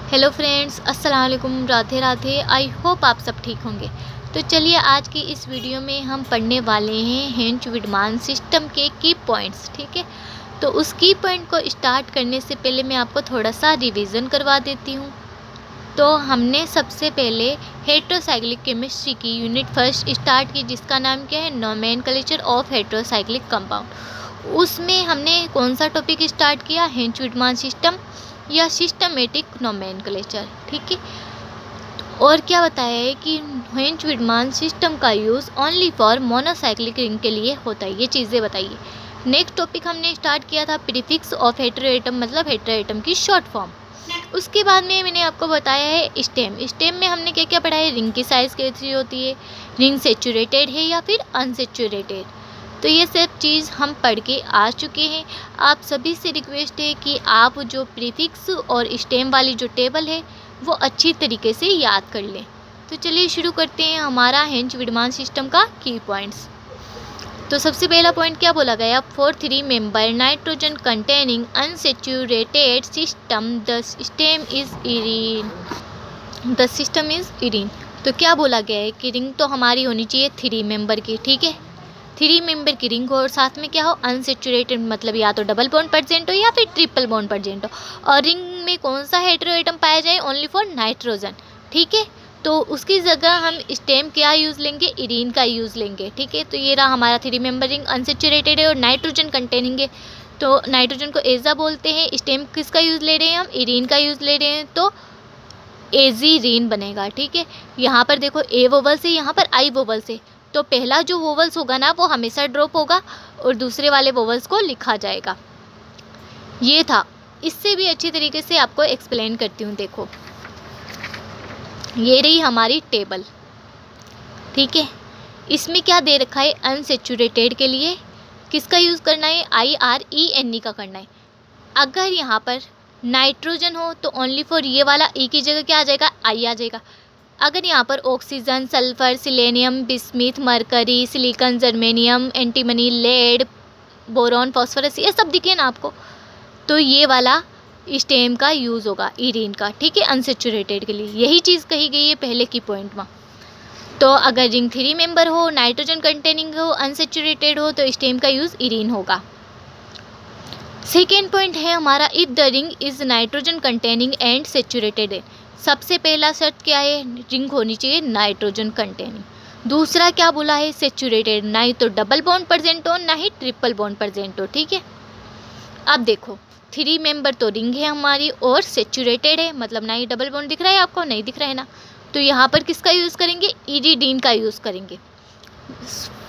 Hello friends, अस्सलाम वालेकुम, Radhe Radhe. I hope आप सब ठीक होंगे। तो चलिए आज की इस वीडियो में हम पढ़ने वाले हैं हेंच-वीडमान सिस्टम के की पॉइंट्स। ठीक है, तो उस की पॉइंट को स्टार्ट करने से पहले मैं आपको थोड़ा सा रिवीजन करवा देती हूँ। तो हमने सबसे पहले हेटेरोसाइक्लिक केमिस्ट्री की यूनिट फर्स्ट स्टार्ट की, जिसका नाम क्या है, नोमेनक्लेचर ऑफ हेटेरोसाइक्लिक कंपाउंड। उसमें हमने कौन सा टॉपिक स्टार्ट किया, हेंच-वीडमान सिस्टम या सिस्टमेटिक नोमेनक्लेचर। ठीक है, और क्या बताया है कि हेंच-वीडमान सिस्टम का use only for monocyclic ring के लिए होता है। ये चीज़ें बताइए। नेक्स्ट टॉपिक हमने स्टार्ट किया था प्रीफिक्स ऑफ हेटेरोएटम, मतलब हेटेरोएटम की शॉर्ट फॉर्म। उसके बाद में मैंने आपको बताया है स्टेम। स्टेम में हमने क्या क्या पढ़ा है, रिंग की साइज़ कैसी होती है, रिंग सेचुरेटेड है या फिर अनसेचुरेटेड। तो ये सब चीज़ हम पढ़ के आ चुके हैं। आप सभी से रिक्वेस्ट है कि आप जो प्रीफिक्स और स्टेम वाली जो टेबल है वो अच्छी तरीके से याद कर लें। तो चलिए शुरू करते हैं हमारा हेंच-वीडमान सिस्टम का की पॉइंट्स। तो सबसे पहला पॉइंट क्या बोला गया, for 3 member nitrogen containing unsaturated system the system is Irene. तो क्या बोला गया है कि रिंग तो हमारी होनी चाहिए 3 मेंबर की। ठीक है, 3 मेंबर की रिंग हो और साथ में क्या हो, अनसेचुरेटेड, मतलब या तो डबल बॉन्ड प्रेजेंट हो या फिर ट्रिपल बॉन्ड प्रेजेंट हो। और रिंग में कौन सा हेटेरोएटम पाया जाए, ओनली फॉर नाइट्रोजन। ठीक है, तो उसकी जगह हम स्टेम क्या यूज़ लेंगे, इरीन का यूज़ लेंगे। ठीक है, तो ये रहा हमारा 3 मेंबर रिंग, अनसेचुरेटेड है और नाइट्रोजन कंटेनिंग है। तो नाइट्रोजन को एजा बोलते हैं। स्टेम किसका यूज़ ले रहे हैं हम, इरीन का यूज़ ले रहे हैं, तो एजीरीन बनेगा। ठीक है, यहाँ पर देखो ए वोवल से, यहाँ पर आई वोवल से, तो पहला जो वोवल्स होगा ना वो हमेशा ड्रॉप होगा और दूसरे वाले वोवल्स को लिखा जाएगा। ये था। इससे भी अच्छी तरीके से आपको एक्सप्लेन करती हूँ। देखो, ये रही हमारी टेबल। ठीक है, इसमें क्या दे रखा है, अनसेचुरेटेड के लिए किसका यूज़ करना है, IRENE का करना है। अगर यहाँ पर नाइट्रोजन हो तो ओनली फॉर ये वाला ई की जगह क्या आ जाएगा, आई आ जाएगा। अगर यहाँ पर oxygen, sulphur, selenium, bismuth, mercury, silicon, germanium, antimony, lead, boron, phosphorus, ये सब दिखे ना आपको, तो ये वाला स्टेम का यूज़ होगा, इरीन का। ठीक है, अनसेचुरेटेड के लिए यही चीज़ कही गई है पहले की पॉइंट में। तो अगर रिंग 3 मेंबर हो, नाइट्रोजन कंटेनिंग हो, अनसेचुरेटेड हो, तो स्टेम का यूज़ इरीन होगा। सेकेंड पॉइंट है हमारा, if the ring is nitrogen containing and saturated है। सबसे पहला शर्त क्या है, रिंग होनी चाहिए नाइट्रोजन कंटेनिंग। दूसरा क्या बोला है, सेचुरेटेड, ना ही तो डबल बॉन्ड प्रेजेंट हो ना ही ट्रिपल बॉन्ड प्रेजेंट हो। ठीक है, अब देखो 3 मेंबर तो रिंग है हमारी और सेचुरेटेड है, मतलब ना ही डबल बॉन्ड दिख रहा है आपको, नहीं दिख रहा है ना, तो यहाँ पर किसका यूज़ करेंगे, इरीडीन का यूज़ करेंगे।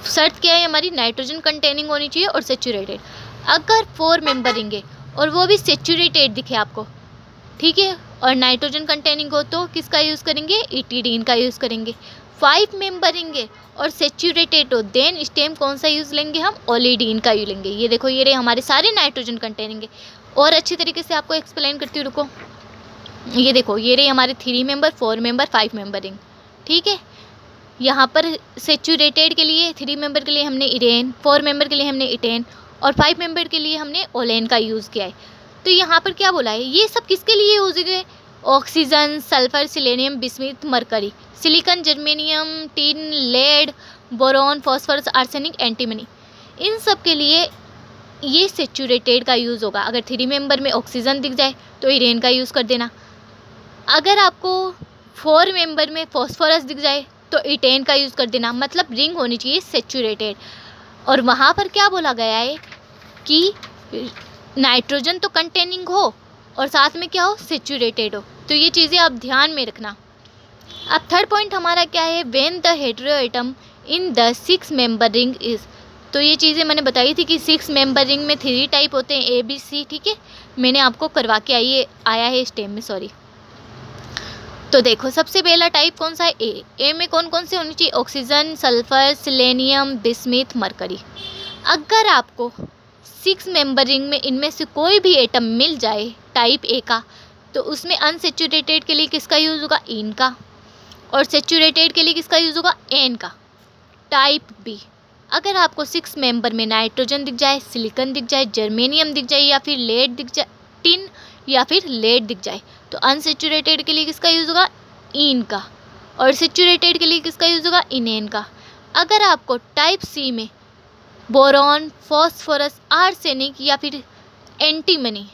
शर्त क्या है हमारी, नाइट्रोजन कंटेनिंग होनी चाहिए और सेचुरेटेड। अगर 4 मेंबर रिंग है और वो भी सेचुरेटेड दिखे आपको, ठीक है, और नाइट्रोजन कंटेनिंग हो तो किसका यूज़ करेंगे, इटीडीन का यूज़ करेंगे। 5 मेंबर रिंगे और सेचुरेटेड हो, देन स्टेम कौन सा यूज़ लेंगे हम, ओलिडीन का यूज़ लेंगे। ये देखो, ये रहे हमारे सारे नाइट्रोजन कंटेनिंग है। और अच्छी तरीके से आपको एक्सप्लेन करती हूँ, रुको। ये देखो, ये रहे हमारे 3 मेंबर, 4 मेंबर, 5 मेंबर रिंग। ठीक है, यहाँ पर सेचुरेटेड के लिए 3 मेंबर के लिए हमने इरेन, 4 मेंबर के लिए हमने इटेन और 5 मेंबर के लिए हमने ओलेन का यूज़ किया है। तो यहाँ पर क्या बोला है, ये सब किसके लिए यूज़ है, oxygen, sulphur, selenium, bismuth, mercury, silicon, germanium, tin, lead, boron, phosphorus, arsenic, antimony, इन सब के लिए ये सेचुरेटेड का यूज़ होगा। अगर 3 मेंबर में ऑक्सीजन दिख जाए तो इरेन का यूज़ कर देना। अगर आपको 4 मेंबर में फास्फोरस दिख जाए तो इटेन का यूज़ कर देना। मतलब रिंग होनी चाहिए सेचुरेटेड। और वहाँ पर क्या बोला गया है कि नाइट्रोजन तो कंटेनिंग हो और साथ में क्या हो, सेचुरेटेड हो। तो ये चीज़ें आप ध्यान में रखना। अब थर्ड पॉइंट हमारा क्या है, when the heteroatom in the 6 member ring is. तो ये चीज़ें मैंने बताई थी कि 6 मेंबर रिंग में 3 टाइप होते हैं, ए बी सी। ठीक है, मैंने आपको करवा के आया है स्टेम में, सॉरी। तो देखो, सबसे पहला टाइप कौन सा है, ए में कौन कौन से होनी चाहिए, oxygen, sulphur, selenium, bismuth, mercury. अगर आपको 6 मेंबर रिंग में इनमें से कोई भी एटम मिल जाए टाइप ए का, तो उसमें अनसेचुरेटेड के लिए किसका यूज़ होगा, इन का, और सेचुरेटेड के लिए किसका यूज़ होगा, एन का। टाइप बी, अगर आपको 6 मेंबर में नाइट्रोजन दिख जाए, सिलिकॉन दिख जाए, जर्मेनियम दिख जाए या फिर लेड दिख जाए, टिन या फिर लेड दिख जाए तो अनसेचुरेटेड के लिए किसका यूज़ होगा, इन का, और सेचुरेटेड के लिए किसका यूज़ होगा, इनेन का। अगर आपको टाइप सी में बोरॉन, फॉस्फोरस, आर्सेनिक या फिर एंटीमनी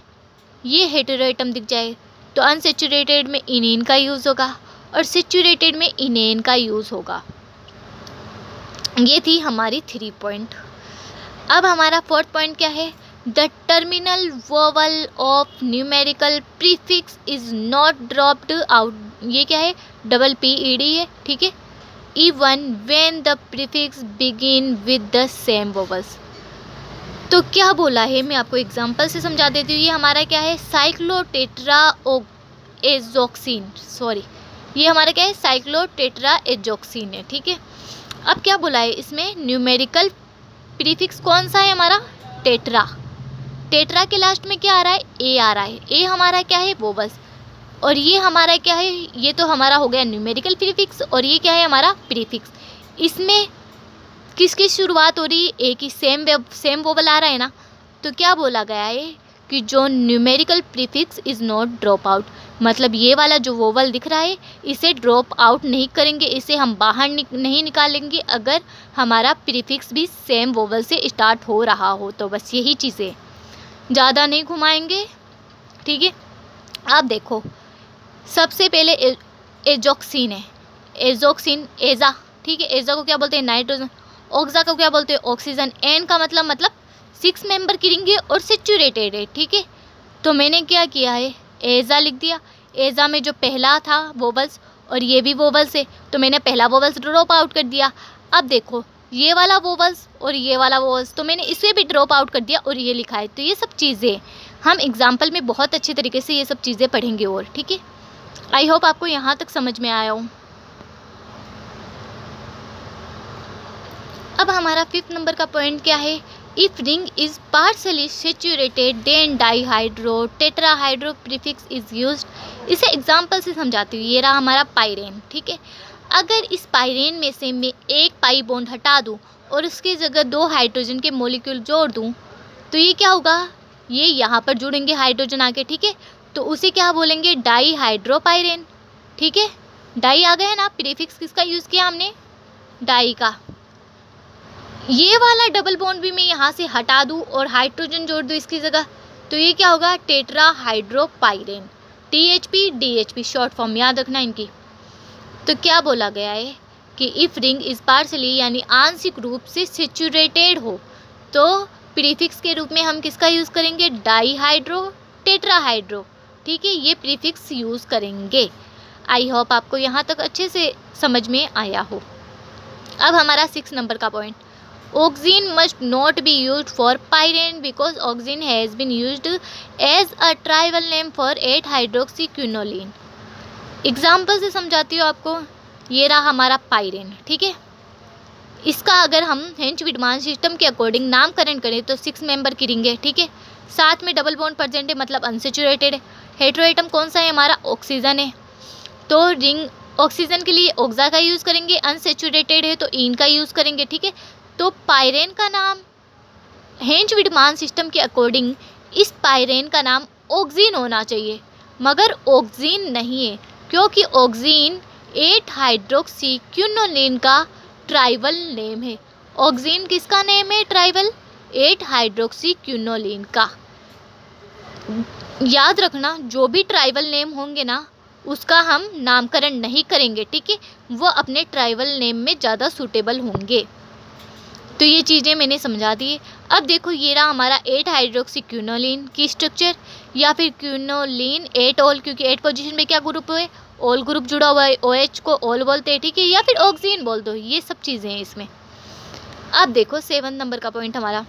ये हेटेरोएटम दिख जाए तो अनसेचुरेटेड में इनेन का यूज़ होगा और सेचुरेटेड में इनेन का यूज़ होगा। ये थी हमारी 3 पॉइंट। अब हमारा 4th पॉइंट क्या है, the terminal vowel of numerical prefix is not dropped out. ये क्या है, PPED है, ठीक है, even when the prefix begin with the same vowels. तो क्या बोला है, मैं आपको एग्जांपल से समझा देती हूँ। ये हमारा क्या है, साइक्लोटेट्राएजोक्सिन, सॉरी ये हमारा क्या है, साइक्लोटेट्राएजोक्सिन है, ठीक है। अब क्या बोला है, इसमें न्यूमेरिकल प्रीफिक्स कौन सा है हमारा, टेट्रा। टेट्रा के लास्ट में क्या आ रहा है, ए आ रहा है। ए हमारा क्या है, वोवल्स, और ये हमारा क्या है, ये तो हमारा हो गया न्यूमेरिकल प्रीफिक्स, और ये क्या है हमारा प्रीफिक्स। इसमें किसकी शुरुआत हो रही है, ए की सेम वोवल आ रहा है ना, तो क्या बोला गया है कि जो numerical prefix is not drop out, मतलब ये वाला जो वोवल दिख रहा है इसे ड्रॉप आउट नहीं करेंगे, इसे हम बाहर नहीं निकालेंगे अगर हमारा प्रीफिक्स भी सेम वोवल से स्टार्ट हो रहा हो। तो बस यही चीज़ें, ज़्यादा नहीं घुमाएंगे, ठीक है। आप देखो, सबसे पहले एजोक्सिन है, एजोक्सिन, एजा, ठीक है। एजा को क्या बोलते हैं, नाइट्रोजन। ऑक्सा को क्या बोलते हैं, ऑक्सीजन। एन का मतलब 6 मेंबर की रिंग है और सेचुरेटेड है, ठीक है। तो मैंने क्या किया है, एजा लिख दिया। एजा में जो पहला था वोवल्स और ये भी वोवल्स है, तो मैंने पहला वोवल्स ड्रॉप आउट कर दिया। अब देखो ये वाला वोवल्स और ये वाला वोवल्स, तो मैंने इसे भी ड्रॉप आउट कर दिया और ये लिखा है। तो ये सब चीज़ें हम एग्जाम्पल में बहुत अच्छे तरीके से ये सब चीज़ें पढ़ेंगे और, ठीक है। आई होप आपको यहाँ तक समझ में आया हो। अब हमारा 5th नंबर का पॉइंट क्या है, if ring is partially saturated then dihydro tetrahydro prefix is used. इसे एग्जांपल से समझाती हूँ। ये रहा हमारा पाइरेन, ठीक है। अगर इस पाइरेन में से मैं एक पाई बॉन्ड हटा दूँ और उसकी जगह 2 हाइड्रोजन के मॉलिक्यूल जोड़ दूँ तो ये क्या होगा, ये यहाँ पर जुड़ेंगे हाइड्रोजन आके, ठीक है। तो उसे क्या बोलेंगे, डाईहाइड्रोपाइरेन, ठीक है। डाई आ गया है ना, प्रीफिक्स किसका यूज़ किया हमने, डाई का। ये वाला डबल बॉन्ड भी मैं यहाँ से हटा दूँ और हाइड्रोजन जोड़ दूँ इसकी जगह तो ये क्या होगा, टेट्राहाइड्रोपाइरेन, THP DHP शॉर्ट फॉर्म याद रखना इनकी। तो क्या बोला गया है कि इफ रिंग इज पार्शली यानी आंशिक रूप से सेचुरेटेड हो तो प्रीफिक्स के रूप में हम किसका यूज़ करेंगे, डाईहाइड्रो टेट्राहाइड्रो, ठीक है, ये प्रीफिक्स यूज़ करेंगे। आई होप आपको यहाँ तक अच्छे से समझ में आया हो। अब हमारा 6 नंबर का point, oxine must not be used for pyran because oxine has been used as a trivial name for 8-हाइड्रोक्सीक्विनोलिन। एग्जाम्पल से समझाती हूँ आपको। ये रहा हमारा पाइरेन, ठीक है। इसका अगर हम हेंच-विडमान सिस्टम के अकॉर्डिंग नामकरण करें तो 6 मेंबर की रिंग है, ठीक है। साथ में डबल बॉन्ड प्रेजेंट है मतलब अनसेचुरेटेड है। हेटेरोएटम कौन सा है हमारा, ऑक्सीजन है। तो रिंग ऑक्सीजन के लिए ऑक्सा का यूज़ करेंगे, अनसेचुरेटेड है तो इन का यूज़ करेंगे, ठीक है। तो पाइरेन का नाम हेंच-विडमान सिस्टम के अकॉर्डिंग इस पाइरेन का नाम ऑक्सीन होना चाहिए, मगर ऑक्सीन नहीं है क्योंकि ऑक्सीन 8-हाइड्रोक्सीक्विनोलिन का ट्राइबल नेम है। ऑक्सीन किसका नेम है, ट्राइबल 8-हाइड्रोक्सीक्विनोलिन का। याद रखना, जो भी ट्राइबल नेम होंगे ना उसका हम नामकरण नहीं करेंगे, ठीक है। वो अपने ट्राइबल नेम में ज़्यादा सूटेबल होंगे। तो ये चीज़ें मैंने समझा दी। अब देखो ये रहा हमारा 8-हाइड्रोक्सीक्विनोलिन की स्ट्रक्चर या फिर क्विनोलिन 8 ऑल, क्योंकि 8 पोजीशन में क्या ग्रुप है, ऑल ग्रुप जुड़ा हुआ है। OH को ऑल बोलते हैं, ठीक है, या फिर ऑक्सीन बोल दो। ये सब चीज़ें हैं इसमें। अब देखो 7 नंबर का पॉइंट हमारा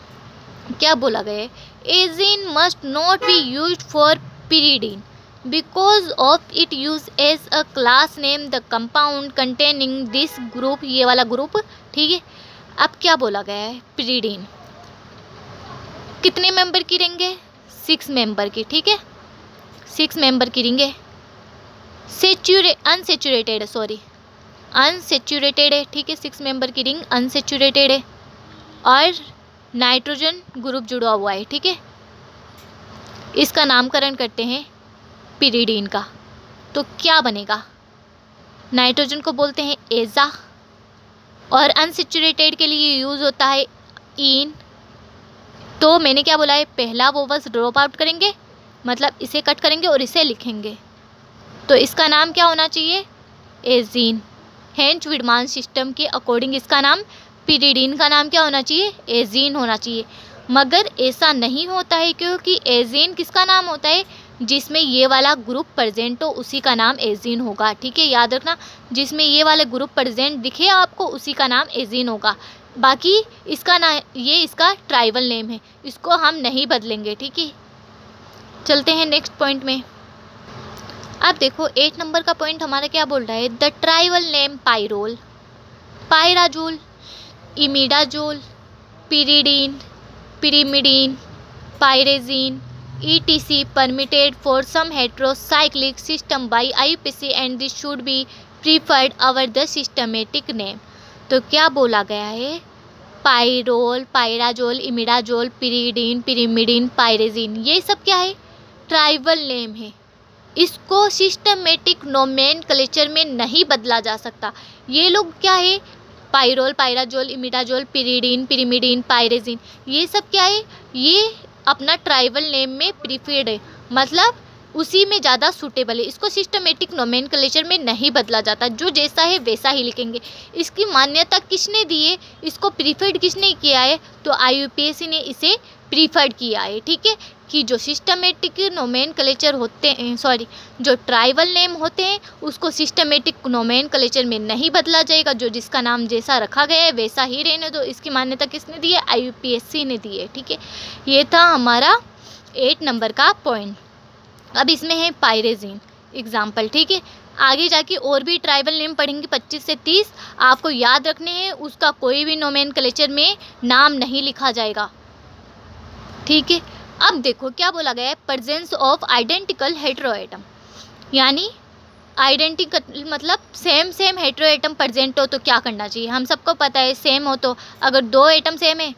क्या बोला गया है, azine must not be used for pyridine because of it use as a class name the compound containing this group, ये वाला ग्रुप, ठीक है। अब क्या बोला गया है, pyridine कितने मेंबर की रिंग है, 6 मेंबर की, ठीक है। 6 मेंबर की रिंग है, अनसेचुरेटेड है, ठीक है। 6 मेंबर की रिंग अनसेचुरेटेड है और नाइट्रोजन ग्रुप जुड़ा हुआ है, ठीक है। इसका नामकरण करते हैं पिरिडीन का, तो क्या बनेगा? नाइट्रोजन को बोलते हैं एजा और अनसेचुरेटेड के लिए यूज़ होता है इन। तो मैंने क्या बोला है, पहला वो बस ड्रॉप आउट करेंगे, मतलब इसे कट करेंगे और इसे लिखेंगे, तो इसका नाम क्या होना चाहिए? एजीन। हेंच विडमान सिस्टम के अकॉर्डिंग इसका नाम पिरिडीन का नाम क्या होना चाहिए? एजीन होना चाहिए। मगर ऐसा नहीं होता है, क्योंकि एजीन किसका नाम होता है? जिसमें ये वाला ग्रुप प्रेजेंट हो उसी का नाम एजीन होगा। ठीक है, याद रखना, जिसमें ये वाला ग्रुप प्रेजेंट दिखे आपको उसी का नाम एजीन होगा। बाकी इसका ना, ये इसका ट्राइबल नेम है, इसको हम नहीं बदलेंगे। ठीक है, चलते हैं नेक्स्ट पॉइंट में। अब देखो 8 नंबर का पॉइंट हमारा क्या बोल रहा है? The trivial name pyrrole, pyrazole, imidazole, pyridine, pyrimidine, pyrazine, etc permitted for some heterocyclic system by IUPAC and this should be preferred over the systematic name। तो क्या बोला गया है? Pyrrole, pyrazole, imidazole, pyridine, pyrimidine, pyrazine, ये सब क्या है? Tribal name है। इसको सिस्टमेटिक नोमेनक्लेचर में नहीं बदला जा सकता। ये लोग क्या है? Pyrrole, pyrazole, imidazole, pyridine, pyrimidine, pyrazine, ये सब क्या है? ये अपना ट्राइबल नेम में प्रीफर्ड है, मतलब उसी में ज़्यादा सूटेबल है। इसको सिस्टमेटिक नोमेनक्लेचर में नहीं बदला जाता, जो जैसा है वैसा ही लिखेंगे। इसकी मान्यता किसने दी है? इसको प्रीफर्ड किसने किया है? तो IUPAC ने इसे प्रीफर्ड किया है। ठीक है, कि जो सिस्टमेटिक नोमेनक्लेचर होते हैं, सॉरी, जो ट्राइबल नेम होते हैं उसको सिस्टमेटिक नोमेनक्लेचर में नहीं बदला जाएगा। जो जिसका नाम जैसा रखा गया है वैसा ही रहने दो। इसकी मान्यता किसने दी है? IUPAC ने दी है। ठीक है, ये था हमारा 8 नंबर का पॉइंट। अब इसमें है पायरेजीन एग्जाम्पल। ठीक है, आगे जाके और भी ट्राइबल नेम पढ़ेंगे 25 से 30, आपको याद रखने हैं। उसका कोई भी नोमेनक्लेचर में नाम नहीं लिखा जाएगा। ठीक है, अब देखो क्या बोला गया है? प्रेजेंस ऑफ आइडेंटिकल हेटेरोएटम, यानी आइडेंटिकल मतलब सेम हेटेरोएटम प्रेजेंट हो तो क्या करना चाहिए? हम सबको पता है सेम हो तो, अगर 2 एटम सेम है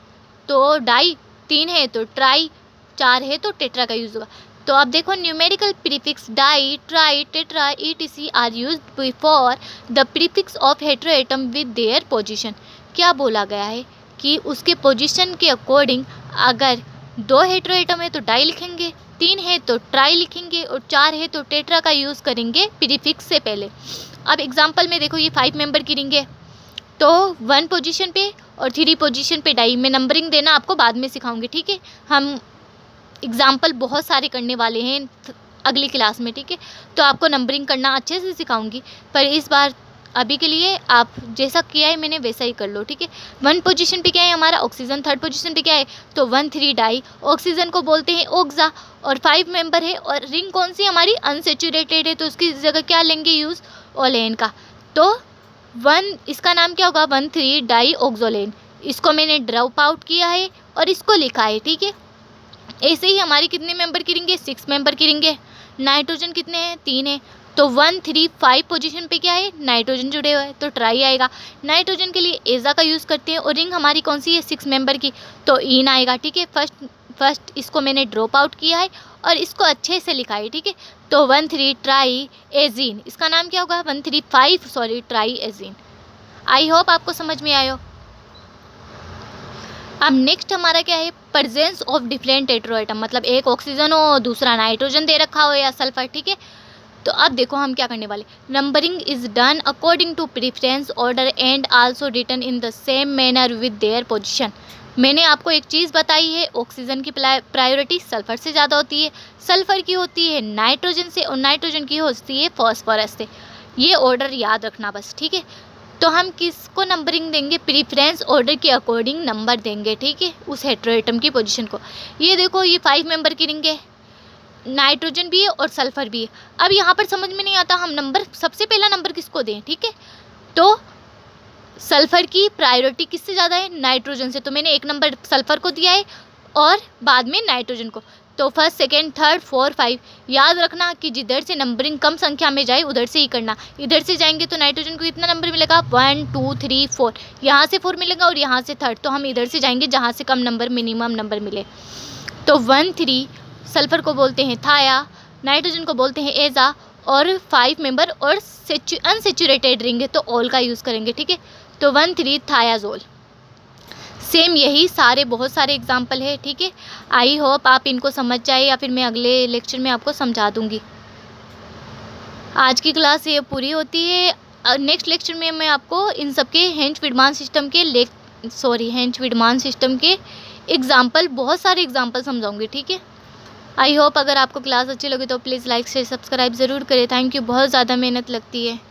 तो डाई, 3 है तो ट्राई, 4 है तो टेट्रा का यूज़ होगा। तो अब देखो numerical prefix di, tri, tetra etc are used before the prefix of heteroatom with their position. क्या बोला गया है? कि उसके पोजीशन के अकॉर्डिंग अगर 2 हेटेरोएटम है तो डाई लिखेंगे, 3 है तो ट्राई लिखेंगे और 4 है तो टेट्रा का यूज़ करेंगे प्रीफिक्स से पहले। अब एग्जांपल में देखो, ये 5 मेंबर की रिंग है, तो 1 पोजीशन पे और 3 पोजीशन पे डाई। मैं नंबरिंग देना आपको बाद में सिखाऊंगी। ठीक है, हम एग्जाम्पल बहुत सारे करने वाले हैं अगली क्लास में। ठीक है, तो आपको नंबरिंग करना अच्छे से सिखाऊंगी, पर इस बार अभी के लिए आप जैसा किया है मैंने वैसा ही कर लो। ठीक है, 1 पोजीशन पे क्या है हमारा? ऑक्सीजन। 3rd पोजीशन पे क्या है? तो 1,3 डाई, ऑक्सीजन को बोलते हैं ऑक्सा, और 5 मेंबर है और रिंग कौन सी हमारी? अनसेचुरेटेड है, तो उसकी जगह क्या लेंगे यूज़? ओलेन का। तो 1, इसका नाम क्या होगा? 1,3 डाई ऑक्सोलेन। इसको मैंने ड्रॉप आउट किया है और इसको लिखा है। ठीक है, ऐसे ही हमारी कितने मेंबर की रिंग है? 6 मेंबर की रिंग है। नाइट्रोजन कितने हैं? 3 है, तो 1, 3, 5 पोजीशन पे क्या है? नाइट्रोजन जुड़े हुए हैं, तो ट्राई आएगा। नाइट्रोजन के लिए एजा का यूज़ करते हैं और रिंग हमारी कौन सी है? 6 मेंबर की, तो इन आएगा। ठीक है, फर्स्ट इसको मैंने ड्रॉप आउट किया है और इसको अच्छे से लिखा है। ठीक है, तो 1,3 ट्राई एजीन, इसका नाम क्या होगा? 1,3,5 सॉरी ट्राई एजीन। आई होप आपको समझ में आयो। अब नेक्स्ट हमारा क्या है? प्रेजेंस ऑफ डिफरेंट हेटेरोएटम, मतलब एक ऑक्सीजन हो, दूसरा नाइट्रोजन दे रखा हो या सल्फर। ठीक है, तो अब देखो हम क्या करने वाले। Numbering is done according to preference order and also written in the same manner with their position. मैंने आपको एक चीज़ बताई है, ऑक्सीजन की प्रायोरिटी सल्फर से ज़्यादा होती है, सल्फर की होती है नाइट्रोजन से और नाइट्रोजन की होती है फॉस्फोरस से। ये ऑर्डर याद रखना बस। ठीक है, तो हम किसको नंबरिंग देंगे? प्रीफरेंस ऑर्डर के अकॉर्डिंग नंबर देंगे। ठीक है, उस हेटेरोएटम की पोजीशन को। ये देखो, ये 5 मेंबर की रिंग है, नाइट्रोजन भी है और सल्फर भी है। अब यहाँ पर समझ में नहीं आता हम नंबर, सबसे पहला नंबर किसको दें? ठीक है, तो सल्फर की प्रायोरिटी किससे ज़्यादा है? नाइट्रोजन से, तो मैंने 1 नंबर सल्फर को दिया है और बाद में नाइट्रोजन को। तो 1st, 2nd, 3rd, 4, 5 याद रखना कि जिधर से नंबरिंग कम संख्या में जाए उधर से ही करना। इधर से जाएंगे तो नाइट्रोजन को कितना नंबर मिलेगा? 1, 2, 3, 4, यहाँ से 4 मिलेगा और यहाँ से 3rd, तो हम इधर से जाएंगे जहाँ से कम नंबर, मिनिमम नंबर मिले। तो 1, 3 सल्फर को बोलते हैं थाया, नाइट्रोजन को बोलते हैं एजा, और 5 मेंबर और अनसेचुरेटेड रिंग है तो ऑल का यूज़ करेंगे, ठीक है। तो 1,3-थायाजोल। सेम यही सारे बहुत सारे एग्जाम्पल है, ठीक है। आई होप आप इनको समझ जाए, या फिर मैं अगले लेक्चर में आपको समझा दूंगी। आज की क्लास ये पूरी होती है। नेक्स्ट लेक्चर में मैं आपको इन सब के हेंच-वीडमान सिस्टम के एग्जाम्पल, बहुत सारे एग्जाम्पल समझाऊंगी, ठीक है। आई होप अगर आपको क्लास अच्छी लगी तो प्लीज़ लाइक शेयर सब्सक्राइब ज़रूर करें। Thank you. बहुत ज़्यादा मेहनत लगती है।